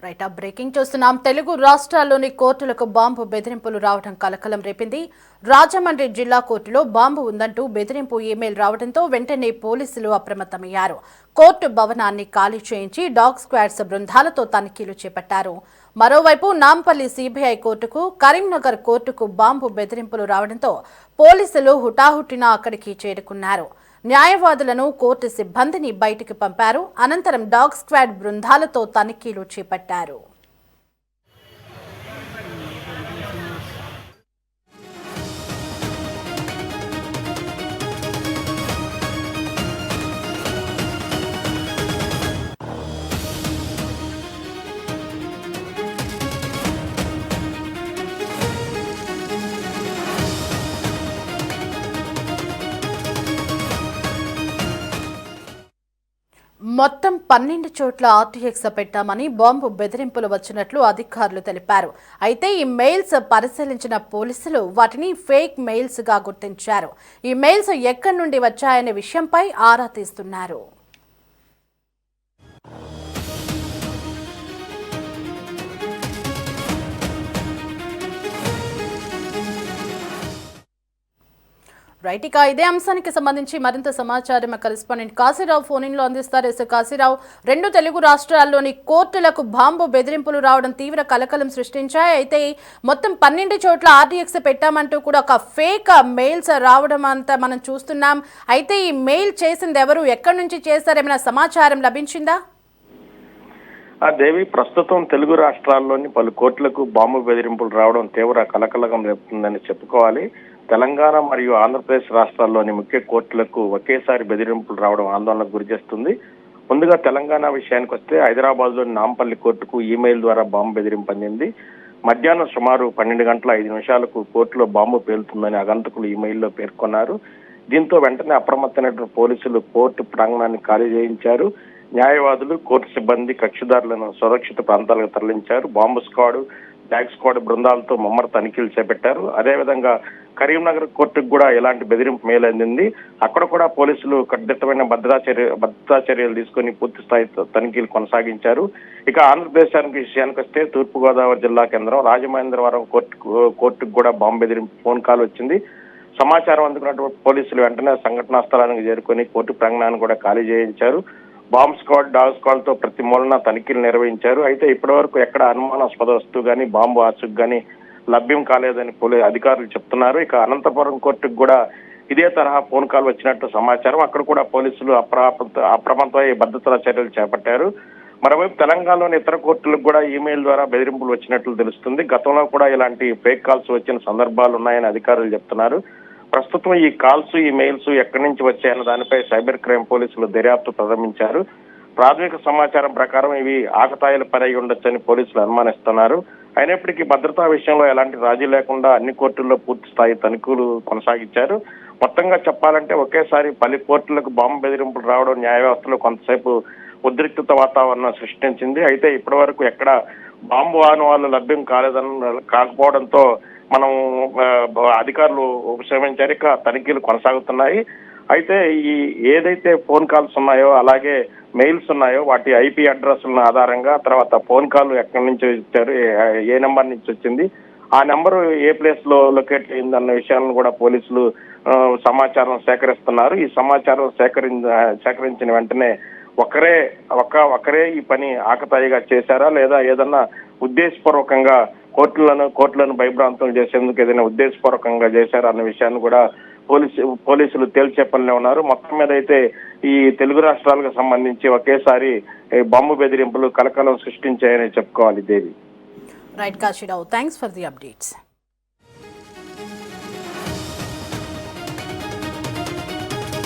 Right breaking చూస్తున్నాం. తెలుగు రాష్ట్రాల్లోని కోర్టులకు బాంబు బెదిరింపులు రావడం కలకలం రేపింది. రాజమండ్రి జిల్లా కోర్టులో బాంబు ఉందంటూ బెదిరింపు ఈమెయిల్ రావడంతో వెంటనే పోలీసులు అప్రమత్తమయ్యారు. కోర్టు భవనాన్ని ఖాళీ చేయించి డాగ్ స్క్వాడ్స్ బృందాలతో తనిఖీలు చేపట్టారు. మరోవైపు నాంపల్లి సిబిఐ కోర్టుకు, కరీంనగర్ కోర్టుకు బాంబు బెదిరింపులు రావడంతో పోలీసులు హుటాహుటిన అక్కడికి చేరుకున్నారు. న్యాయవాదులను కోర్టు సిబ్బందిని బయటికి పంపారు. అనంతరం డాగ్ స్క్వాడ్ బృందాలతో తనిఖీలు చేపట్టారు. మొత్తం 12 చోట్ల ఆర్టీఎక్స్ పెట్టామని బాంబు బెదిరింపులు వచ్చినట్లు అధికారులు తెలిపారు. అయితే ఈ మెయిల్స్ పరిశీలించిన పోలీసులు వాటిని ఫేక్ మెయిల్స్ గా గుర్తించారు. ఈ మెయిల్స్ ఎక్కడి నుండి వచ్చాయనే విషయంపై ఆరా తీస్తున్నారు. రైట్, ఇక ఇదే అంశానికి సంబంధించి మరింత సమాచారం కరెస్పాండెంట్ కాశీరావు ఫోన్ ఇన్ లో అందిస్తారు. కాశీరావు, 2 తెలుగు రాష్ట్రాల్లోని కోర్టులకు బాంబు బెదిరింపులు రావడం తీవ్ర కలకలం సృష్టించాయి. అయితే మొత్తం 12 చోట్ల ఆర్టీఎక్స్ పెట్టామంటూ కూడా ఒక ఫేక్ మెయిల్స్ రావడం అంతా మనం చూస్తున్నాం. అయితే ఈ మెయిల్ చేసింది ఎవరు, ఎక్కడి నుంచి చేశారేమైనా సమాచారం లభించిందా? దేవి, ప్రస్తుతం తెలుగు రాష్ట్రాల్లోని పలు కోర్టులకు బాంబు బెదిరింపులు రావడం తీవ్ర కలకలం రేపుతుందని చెప్పుకోవాలి. తెలంగాణ మరియు ఆంధ్రప్రదేశ్ రాష్ట్రాల్లోని ముఖ్య కోర్టులకు ఒకేసారి బెదిరింపులు రావడం ఆందోళనకు గురిచేస్తుంది. ముందుగా తెలంగాణ విషయానికి వస్తే హైదరాబాద్లోని నాంపల్లి కోర్టుకు ఈమెయిల్ ద్వారా బాంబు బెదిరింపు అందింది. మధ్యాహ్నం సుమారు 12:05 కోర్టులో బాంబు పేలుతుందని ఆగంతకులు ఈమెయిల్లో పేర్కొన్నారు. దీంతో వెంటనే అప్రమత్తమైనటువంటి పోలీసులు కోర్టు ప్రాంగణాన్ని ఖాళీ చేయించారు. న్యాయవాదులు, కోర్టు సిబ్బంది కక్షిదారులను సురక్షిత ప్రాంతాలకు తరలించారు. బాంబు స్క్వాడ్, డాగ్ స్క్వాడ్ బృందాలతో ముమ్మర తనిఖీలు చేపట్టారు. అదేవిధంగా కరీంనగర్ కోర్టుకు కూడా ఇలాంటి బెదిరింపు మెయిల్ అందింది. అక్కడ కూడా పోలీసులు కట్టుదిట్టమైన భద్రతా చర్యలు తీసుకుని పూర్తి స్థాయి తనిఖీలు కొనసాగించారు. ఇక ఆంధ్రప్రదేశ్ విషయానికి వస్తే తూర్పుగోదావరి జిల్లా కేంద్రం రాజమహేంద్రవరం కోర్టుకు కూడా బాంబు బెదిరింపు ఫోన్ కాల్ వచ్చింది. సమాచారం అందుకున్నటువంటి పోలీసులు వెంటనే సంఘటనా స్థలానికి చేరుకొని కోర్టు ప్రాంగణాన్ని కూడా ఖాళీ చేయించారు. బాంబ్ స్క్వాడ్, డాగ్ స్క్వాడ్ తో ప్రతి మూలన తనిఖీలు నిర్వహించారు. అయితే ఇప్పటి వరకు ఎక్కడ అనుమానాస్పద వస్తువు గానీ బాంబు ఆచూకు గానీ లభ్యం కాలేదని అధికారులు చెప్తున్నారు. ఇక అనంతపురం కోర్టుకు కూడా ఇదే తరహా ఫోన్ కాల్ వచ్చినట్టు సమాచారం. అక్కడ కూడా పోలీసులు అప్రమత్తమై భద్రతా చర్యలు చేపట్టారు. మరోవైపు తెలంగాణలోని ఇతర కోర్టులకు కూడా ఈమెయిల్ ద్వారా బెదిరింపులు వచ్చినట్లు తెలుస్తుంది. గతంలో కూడా ఇలాంటి ఫేక్ కాల్స్ వచ్చిన సందర్భాలు ఉన్నాయని అధికారులు చెప్తున్నారు. ప్రస్తుతం ఈ కాల్స్, ఈ మెయిల్స్ ఎక్కడి నుంచి వచ్చాయన్న దానిపై సైబర్ క్రైమ్ పోలీసులు దర్యాప్తు ప్రారంభించారు. ప్రాథమిక సమాచారం ప్రకారం ఇవి ఆకతాయిల పని అయి ఉండొచ్చని పోలీసులు అనుమానిస్తున్నారు. అయినప్పటికీ భద్రతా విషయంలో ఎలాంటి రాజీ లేకుండా అన్ని కోర్టుల్లో పూర్తి స్థాయి తనిఖీలు కొనసాగించారు. మొత్తంగా చెప్పాలంటే ఒకేసారి 10 కోర్టులకు బాంబు బెదిరింపులు రావడం న్యాయ వ్యవస్థలో కొంతసేపు ఉద్రిక్తత వాతావరణం సృష్టించింది. అయితే ఇప్పటి వరకు ఎక్కడ బాంబు ఆనవాళ్లు లభ్యం కాకపోవడంతో మనం అధికారులు ఉపశమించారు. ఇక తనిఖీలు కొనసాగుతున్నాయి. అయితే ఈ ఏదైతే ఫోన్ కాల్స్ ఉన్నాయో అలాగే మెయిల్స్ ఉన్నాయో వాటి ఐపీ అడ్రస్ల ఆధారంగా తర్వాత ఫోన్ కాల్ ఎక్కడి నుంచి ఇచ్చారు, ఏ నెంబర్ నుంచి వచ్చింది, ఆ నెంబరు ఏ ప్లేస్ లో లొకేట్ అయింది అన్న విషయాలను కూడా పోలీసులు సమాచారం సేకరిస్తున్నారు. ఈ సమాచారం సేకరించిన వెంటనే ఒకరే ఈ పని ఆకతాయిగా చేశారా లేదా ఏదన్నా ఉద్దేశపూర్వకంగా కోర్టులను భయభ్రాంతం చేసేందుకు ఏదైనా ఉద్దేశపూర్వకంగా చేశారా అన్న విషయాన్ని కూడా పోలీసులు తేల్చే పనిలో ఉన్నారు. మొత్తం మీద అయితే ఈ తెలుగు రాష్ట్రాలకు సంబంధించి ఒకేసారి బాంబు బెదిరింపులు కలకలం సృష్టించాయని చెప్పుకోవాలి. Devi. Right Kasirao, thanks for the updates.